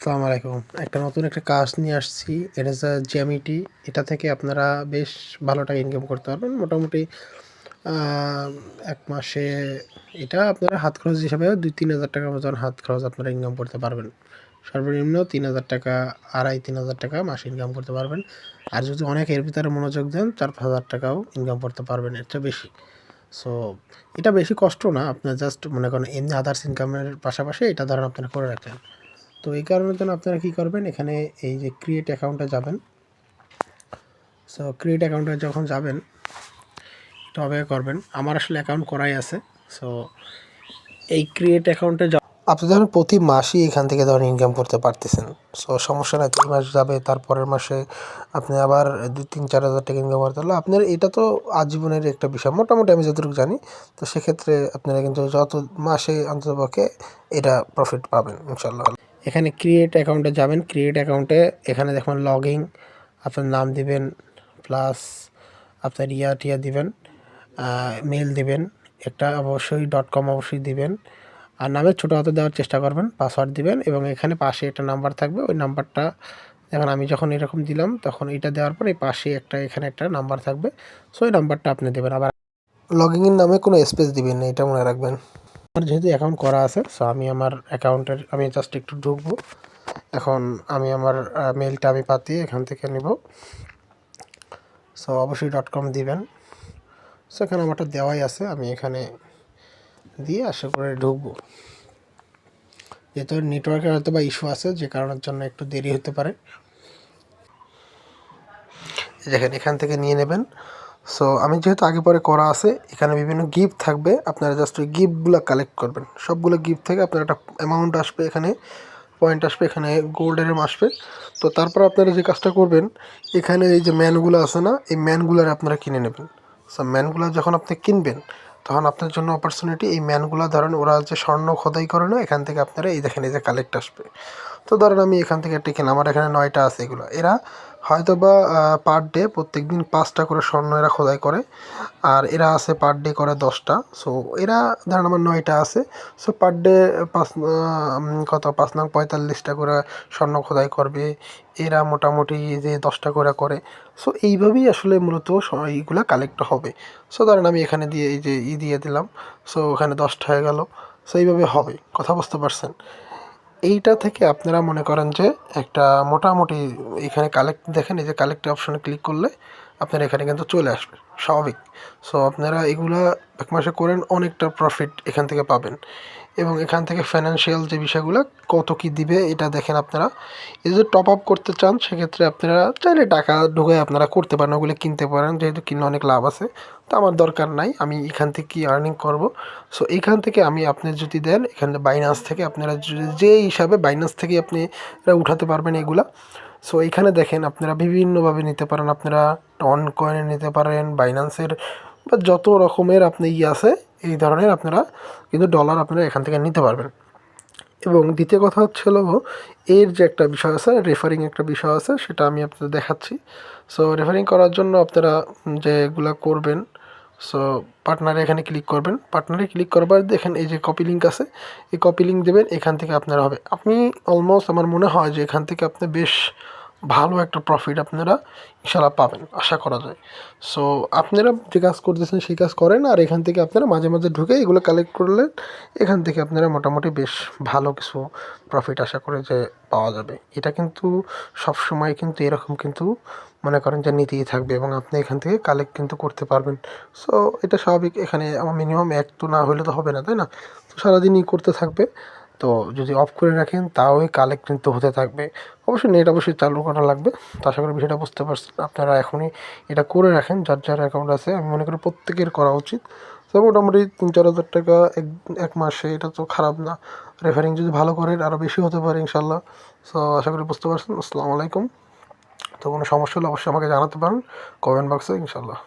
আসসালামু আলাইকুম। একটা নতুন একটা কাজ নিয়ে আসছি। এটা হচ্ছে জ্যামিতি। এটা থেকে আপনারা বেশ ভালো টাকা ইনকাম করতে পারবেন। মোটামুটি আ ১ মাসে এটা আপনারা হাত খরচ হিসাবে ২-৩ হাজার টাকার মতন হাত খরচ আপনারা ইনকাম করতে পারবেন। সর্বনিম্ন ৩,০০০ টাকা, ২,৫০০-৩,০০০ টাকা মাসে ইনকাম করতে পারবেন। আর যদি অনেক এর ভিতরে মনোযোগ দেন ৪-৫ হাজার টাকাও ইনকাম করতে পারবেন, এর চেয়ে বেশি। সো এটা বেশি কষ্ট না। আপনার জাস্ট মনে করেন এমনি আদার্স ইনকামের পাশাপাশি এটা ধরেন আপনারা করে রাখলেন। তো এই কারণের জন্য আপনারা কী করবেন, এখানে এই যে ক্রিয়েট অ্যাকাউন্টে যাবেন। সো ক্রিয়েট অ্যাকাউন্টে যখন যাবেন তবে করবেন, আমার আসলে অ্যাকাউন্ট করাই আছে। সো এই ক্রিয়েট অ্যাকাউন্টে আপনি ধরেন প্রতি মাসেই এখান থেকে ধরেন ইনকাম করতে পারতেছেন। সো সমস্যা নাই, ৩ মাস যাবে, তারপরের মাসে আপনি আবার ২-৩-৪ হাজার টাকা ইনকাম করতে পারলে আপনার এটা তো আজীবনের একটা বিষয় মোটামুটি আমি যতটুকু জানি। তো সেক্ষেত্রে আপনারা কিন্তু যত মাসে অন্ততপক্ষে এটা প্রফিট পাবেন ইনশাআল্লাহ। এখানে ক্রিয়েট অ্যাকাউন্টে যাবেন। ক্রিয়েট অ্যাকাউন্টে এখানে দেখবেন লগইন, আপনার নাম দিবেন, প্লাস আপনার টিয়া দিবেন, মেল দিবেন, একটা অবশ্যই .com অবশ্যই দিবেন। আর নামের ছোটো হাতে দেওয়ার চেষ্টা করবেন, পাসওয়ার্ড দিবেন এবং এখানে পাশে একটা নাম্বার থাকবে। ওই নাম্বারটা এখন আমি যখন এরকম দিলাম তখন এটা দেওয়ার পর এই পাশে এখানে একটা নাম্বার থাকবে। সো ওই নাম্বারটা আপনি দেবেন। আবার লগইনের নামে কোনো স্পেস দিবেন না, এটা মনে রাখবেন। আমার যেহেতু অ্যাকাউন্ট করা আছে, সো আমি আমার অ্যাকাউন্টের আমি জাস্ট একটু ঢুকবো। এখন আমি আমার মেলটা আমি পাঠিয়ে এখান থেকে নেব। সো অবশ্যই .com দিবেন। সো এখানে আমারটা দেওয়াই আছে, আমি এখানে দিয়ে আশা করে ঢুকবো। যেহেতু নেটওয়ার্কের হয়তো বা ইস্যু আছে, যে কারণের জন্য একটু দেরি হতে পারে। দেখেন এখান থেকে নিয়ে নেবেন। সো আমি যেহেতু আগে পরে করা আছে, এখানে বিভিন্ন গিফট থাকবে, আপনারা জাস্ট ওই গিফটগুলো কালেক্ট করবেন। সবগুলো গিফট থেকে আপনার একটা অ্যামাউন্ট আসবে, এখানে পয়েন্ট আসবে, এখানে গোল্ডের আসবে। তো তারপর আপনারা যে কাজটা করবেন, এখানে এই যে ম্যানগুলো আছে না, এই ম্যানগুলার আপনারা কিনে নেবেন। সো ম্যানগুলো যখন আপনি কিনবেন তখন আপনার জন্য অপরচুনিটি, এই ম্যানগুলো ধরেন ওরা যে স্বর্ণ খোদাই করে না, এখান থেকে আপনারা এই দেখেন এই যে কালেক্ট আসবে। তো ধরেন আমি এখান থেকে একটা কিনলাম, আমার এখানে 9টা আছে। এগুলো এরা হয়তো বা পার ডে প্রত্যেক দিন 5টা করে স্বর্ণ এরা খোদাই করে। আর এরা আছে পার ডে করে 10টা। সো এরা ধরেন আমার 9টা আছে। সো পার ডে 5 নং 45টা করে স্বর্ণ খোদাই করবে। এরা মোটামুটি যে 10টা করে করে। সো এইভাবেই আসলে মূলত এইগুলা কালেক্ট হবে। সো ধরেন আমি এখানে দিয়ে এই যে দিয়ে দিলাম। সো ওখানে 10টা হয়ে গেল। সো এইভাবে হবে, কথা বুঝতে পারছেন? এইটা থেকে আপনারা মনে করেন যে একটা মোটামুটি এখানে কালেক্ট দেখেন, এই যে কালেক্ট অপশনে ক্লিক করলে আপনার এখানে কিন্তু চলে আসবে স্বাভাবিক। সো আপনারা এগুলা 1 মাসে করেন, অনেকটা প্রফিট এখান থেকে পাবেন। এবং এখান থেকে ফাইন্যান্সিয়াল যে বিষয়গুলো কত কী দিবে এটা দেখেন আপনারা। এই যদি টপ আপ করতে চান সেক্ষেত্রে আপনারা চাইলে টাকা ঢুকে আপনারা করতে পারেন, ওগুলো কিনতে পারেন, যেহেতু কিনলে অনেক লাভ আছে। তো আমার দরকার নাই, আমি এখান থেকে কি আর্নিং করব। সো এইখান থেকে আমি আপনি যদি দেন এখানে বাইন্যান্স থেকে আপনারা যে হিসাবে বাইন্যান্স থেকে আপনি এটা উঠাতে পারবেন এগুলা। সো এইখানে দেখেন আপনারা বিভিন্নভাবে নিতে পারেন, আপনারা টন কয়েনে নিতে পারেন, বাইন্যান্সের বা যত রকমের আপনি আছে এই ধরনের আপনারা কিন্তু ডলার আপনারা এখান থেকে নিতে পারবেন। এবং দ্বিতীয় কথা হচ্ছে হলো, এর যে একটা বিষয় আছে, রেফারিং একটা বিষয় আছে, সেটা আমি আপনাদের দেখাচ্ছি। সো রেফারিং করার জন্য আপনারা যেগুলা করবেন, সো পার্টনারে এখানে ক্লিক করবেন। পার্টনারে ক্লিক করবার দেখেন এই যে কপি লিঙ্ক আছে, এই কপি লিঙ্ক দেবেন, এখান থেকে আপনারা হবে। আপনি অলমোস্ট আমার মনে হয় যে এখান থেকে আপনি বেশ ভালো একটা প্রফিট আপনারা ইনশাআল্লাহ পাবেন, আশা করা যায়। সো আপনারা যে কাজ করতেছেন সেই কাজ করেন, আর এখান থেকে আপনারা মাঝে মাঝে ঢুকে এগুলো কালেক্ট করলেন। এখান থেকে আপনারা মোটামুটি বেশ ভালো কিছু প্রফিট আশা করে যে পাওয়া যাবে। এটা কিন্তু সবসময় কিন্তু এরকম কিন্তু মনে করেন যে নিতেই থাকবে এবং আপনি এখান থেকে কালেক্ট কিন্তু করতে পারবেন। সো এটা স্বাভাবিক, এখানে আমার মিনিমাম 1 তো না হলে তো হবে না, তাই না? তো সারাদিনই করতে থাকবে। তো যদি অফ করে রাখেন তাও এই কালেক্ট কিন্তু হতে থাকবে। অবশ্যই নেট অবশ্যই চালু করা লাগবে। তো আশা করি বিষয়টা বুঝতে পারছেন। আপনারা এখনই এটা করে রাখেন, যার যার অ্যাকাউন্ট আছে। আমি মনে করি প্রত্যেকের করা উচিত। তো মোটামুটি ৩-৪ হাজার টাকা এক মাসে, এটা তো খারাপ না। রেফারিং যদি ভালো করেন আরও বেশি হতে পারে ইনশাল্লাহ। সো আশা করি বুঝতে পারছেন। আসসালামু আলাইকুম। তো কোনো সমস্যা হলে অবশ্যই আমাকে জানাতে পারেন কমেন্ট বক্সে ইনশাল্লাহ।